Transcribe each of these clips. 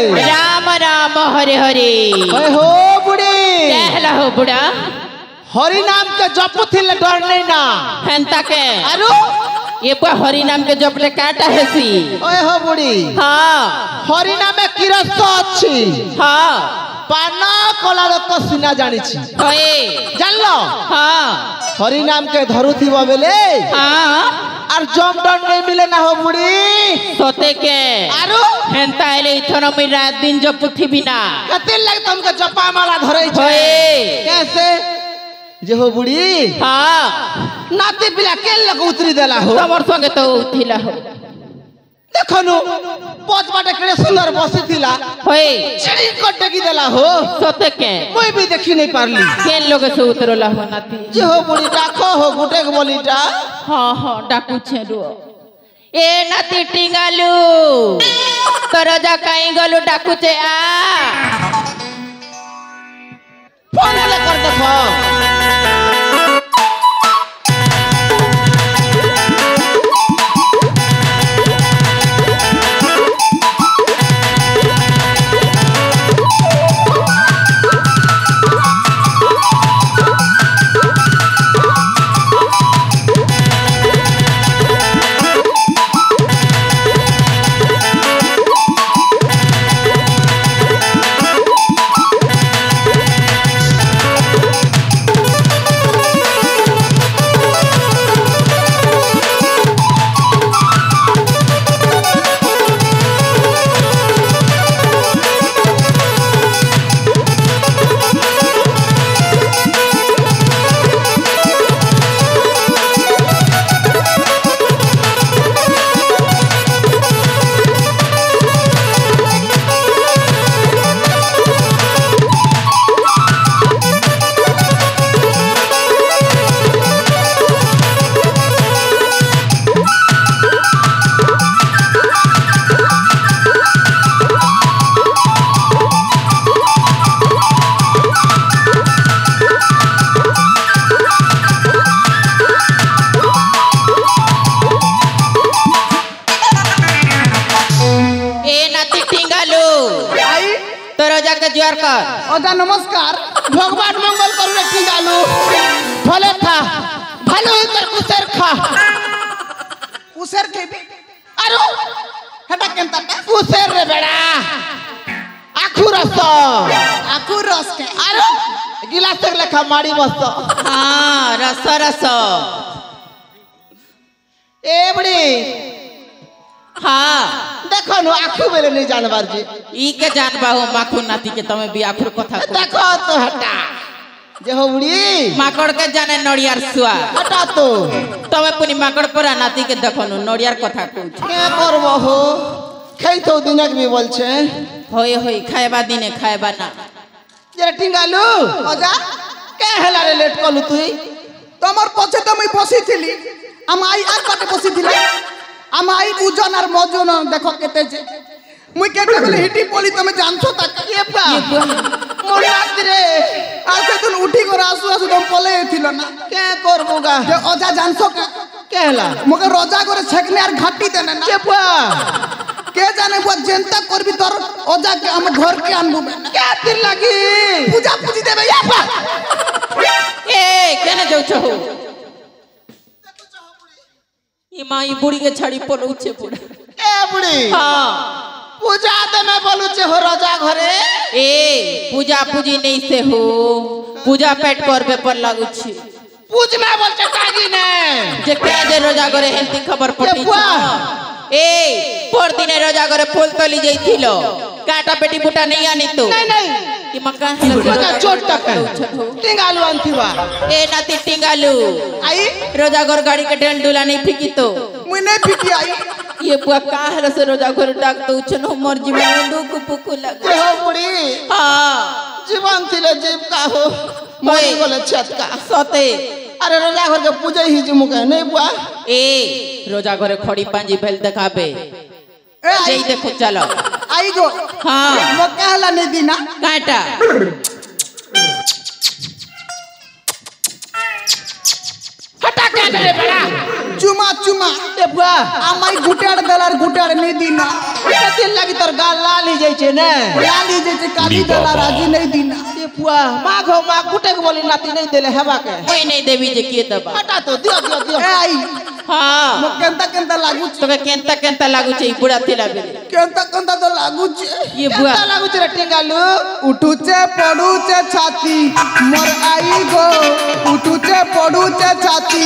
राम राम हरे हरे हो बुढ़ी कहला हो बुढ़ा हरि नाम के जप थिले डर नहीं ना हंता के आरो ये पर हरि नाम के जप ले काटा हेसी ओए हो बुढ़ी हां हरि नाम में किरस अछि हां पाना कला लोक सुना जानि छी होए जानलो हां हरि नाम के धरुथिबो बेले हां और जम डर नहीं मिले ना हो बुढ़ी सोते के आरो हेंता आइले इथन मी रात दिन जपुथि बिना कते लग तुमके जपा माला धरै छै होए कैसे जे हो बुढ़ी हां नाते पिला के लग उतरी देला हो तमर संगे तो उथिला हो देखनु पोच बाटे केड़े सुंदर बसी थिला होए चिड़ी कटे की देला हो सोते के कोई भी देखी नहीं पारली केन लोग से उतरला हो नाती जे हो बुढ़ी डाको हो गुटे के बोलीटा हां हां डाकू छेरो ए नाती टिंगालू तो राजा काई गलू डाकू छे आ फोन ले कर देखो जोर कर ओदा नमस्कार भगवान मंगल करू रे टिंगालू भले था भलो कर कुसर खा कुसर के भी आरो हटा केनता कुसर रे बेड़ा आखु रस के आरो गिलास लेखा माड़ी बस हां रस रस ए बड़ी हां देखो नो आखु बेले नहीं जानबार जी ई के जानबा हो माखु नाती के तमे भी आखुर कथा देखो तो हटा जे हो बुढ़ी माकड़ के जाने नड़ियार सुआ हटा तो तमे पुनी माकड़ परा नाती के देखो नो नड़ियार कथा कहू के करबो हो खै तो दिनक भी बोल छे होय होय खायबा दिने खायबा ना जे टिंगालू ओजा के हला रे लेट कलु तुई तमर पछे त मई बसी थिली हम आई आर बाटे बसी थिली हम आई उजन और मजन देखो केते जे मुई केते बोले हिटी पोली तमे जानछो ता ये बा मोर रात रे आसे तुन उठी को आसु आसु तुम पले थिलो ना के करबोगा जे ओजा जानछो के हला मगे रोजा करे छकने और घाटी देने ना के बा के जाने वो जनता करबी तोर ओजा के हम घर के अनबु के दिन लगी पूजा पूजी देबे या बा ए केने जाउ छहो ई माई बुढ़ी के छाड़ी पलौ छे बुढ़ा ए बुढ़ी हां पूजा दे में बोलू छे हो राजा घरे ए पूजा पूजी नहीं से हो पूजा पेट करबे पर लागु छी पूज में बोल छे काजी ने जे के जे रोजा करे हेंती खबर पटी छ ए पर दिने रोजा करे फूल तली जइथिलो काटा पेटी बुटा नहीं आनी तो नहीं कि मक्का है चोट तक टिंगालू अंतिवा ए नाती टिंगालू आई रोजा घर गाड़ी के ढेल डुला नहीं फिकी तो मुई नहीं फिकी आई ये बुआ का हर से रोजा घर डाक तो उछन हमर जीवन में दुख पुकु लग के हो बुढ़ी हां जीवन थिले जीव का हो मरी बोले छत का सते अरे रोजा घर के पूजा ही जी मुके नहीं बुआ ए रोजा घरे खड़ी पांजी भेल देखाबे ए जई देखो चलो आई गो हां मो कहला नहीं दीना काटा हटा के रे बड़ा चुमा चुमा ए बुआ আমাই গুটার দেলার গুটার নেই দিনা कते लगी तोर गाल लाल ही जाई छे ने लाली जे काली देला राजी नहीं दिना ए बुआ माघो माघ गुटे के बोली नाती नहीं देले हेबा के कोई नहीं देवी जे किए दबा हटा तो दियो दियो दियो ए आई हाँ मो केंता केंता लागू तो केंता केंता लागू छे बुढ़ा थिला बेले केंता केंता तो लागू छे ये बुआ केंता लागू छे रे टिंगालू उठुचे पडुचे छाती मोर आई गो उठुचे पडुचे छाती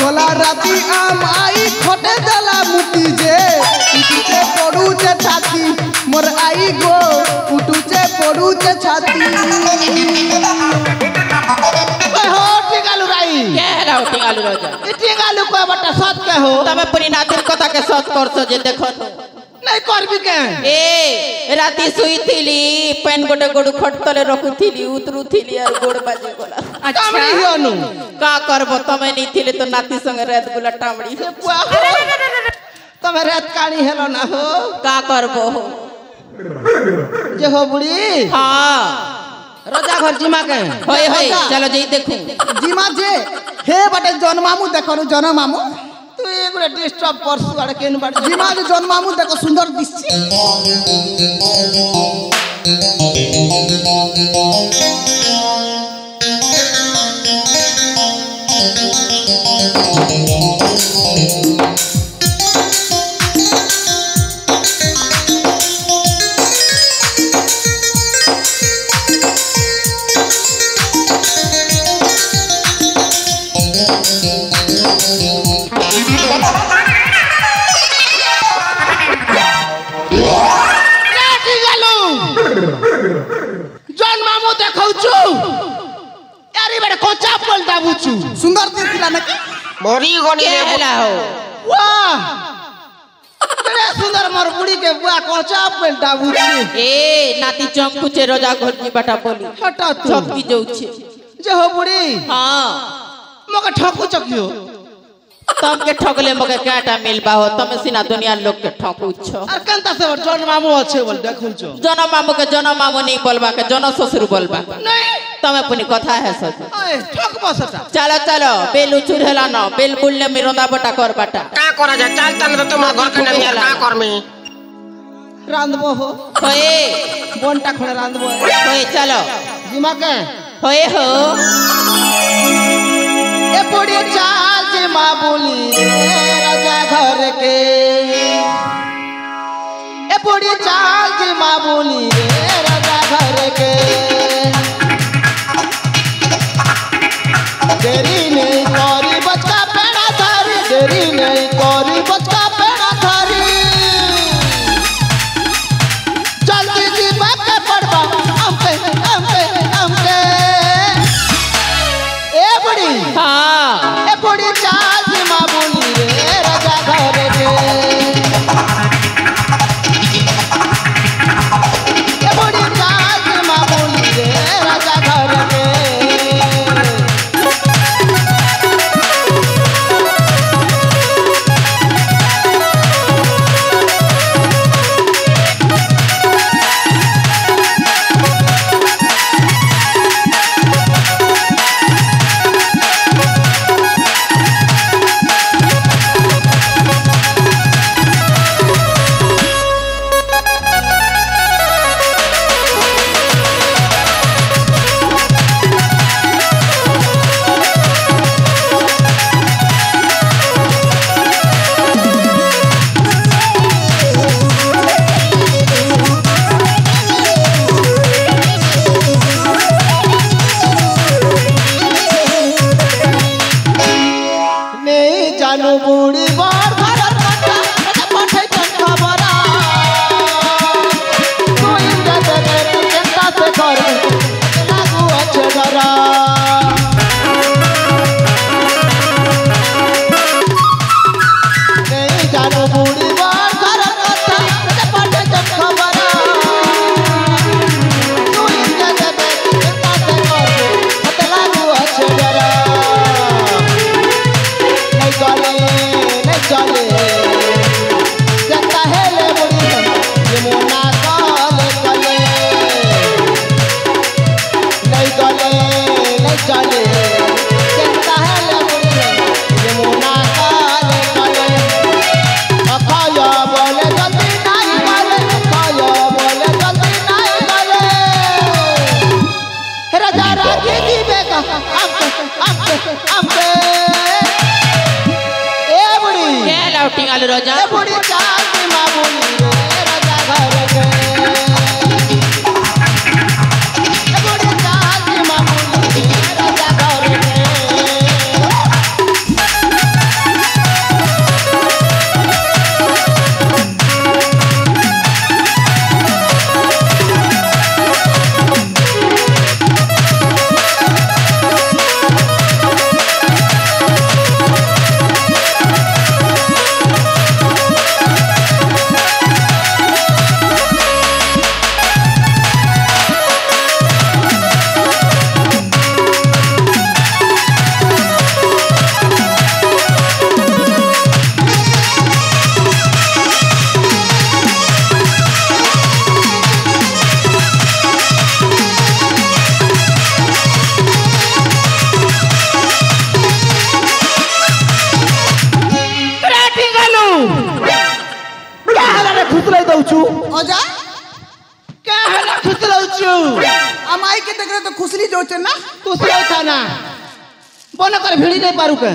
गोला राती आम आई खोटे देला मुटी जे उठुचे पडुचे छाती मोर आई गो उठुचे पडुचे छाती ओए हो टिंगालू राई के राव टिंगालू राजा ए टिंगालू को बटा सत के हो तमे पुरी नातिर कथा के सत करछो जे देखो नहीं करबी के ए राती सुई थिली पेन गोटे गोडू खटतले रखुथिली उतरुथिली और गोड़ बाजे गोला अच्छा हियोनु का करबो तमे नहीं थिले तो नाती संगे रेत गुला टामड़ी ए बुआ तमे रात काणी हेलो ना हो का करबो जे हो बुढ़ी हां राजा घर जिमा के होय होय चलो जई देखू जीमा जे हे बटे जन्मामु देखनु जन्मामु तू एगुडे डिस्टर्ब करसु आड़े केन बाड़ जीमा जे जन्मामु देखो सुंदर दिसछि जन मामू देखौछु यारी बड़े कोचा पल दाबुछु सुंदर दिसला न मरी गनी के हला हो वाह बड़े सुंदर मोर बुढ़ी के बुआ कोचा पल दाबुछु ए नाती चंकू चे रोजा घर की बाटा बोली हटा तू सब की जाउछे जे हो बुढ़ी हां मके ठकु चकियो तम के ठगले मके काटा मिलबा हो तमे सिना दुनिया लोग के ठकू छ और कंता से जन मामू अच्छे बोल देखौछु जन मामू के जन मामू नहीं बोलबा के जन ससुर बोलबा नहीं तमे पुनी कथा है सच ओए ठक बसटा चलो चलो बेल उचुर हेला न बेल बुलले में रोंदा बटा कर बाटा का करा जा चल तन तो तुम घर के नहीं का करमी रांधबो हो होए बोनटा खड़े रांधबो होए चलो जिमा के होए हो ए बुढ़ी चाल जे माँ बोली रे राजा घर के ए बुढ़ी चाल जे माँ बोली रे राजा घर के देरी नहीं करी बच्चा पेड़ा धारी देरी नहीं करी बच्चा पेड़ा धारी जल्दी जी बात के पड़वा हमके ए बुढ़ी हां ए बुढ़ी चाल जी माँ बोली रे राजा घर के ए बुढ़ी चाल जी माँ बोली रे राजा घर के नहीं जानू बूढ़ी बार भारत माता पठे चंदा बरा तू इंदा दे चंदा से कर लागू अच्छे डरा नहीं जानू बूढ़ी बार भारत माता पठे चंदा बरा तू इंदा दे चंदा से कर लागू अच्छे डरा नहीं चले जनता है ले बुढ़ी ये मोना काले चले नहीं चले जनता है ले बुढ़ी ये के लाउटिंग आलू रोजा ए बुढ़ी चाल की मामूली रे राजा घर के ए बुढ़ी चाल की मामूली रे राजा घर के ओजा क्या हला खुसलौचू अमाई के देखरे तो खुसली जोचे ना खुसलौ था ना बन कर भिड़ी नहीं पारू के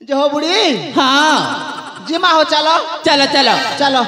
जो हो बुढ़ी हाँ जिमा हो चलो चलो चलो चलो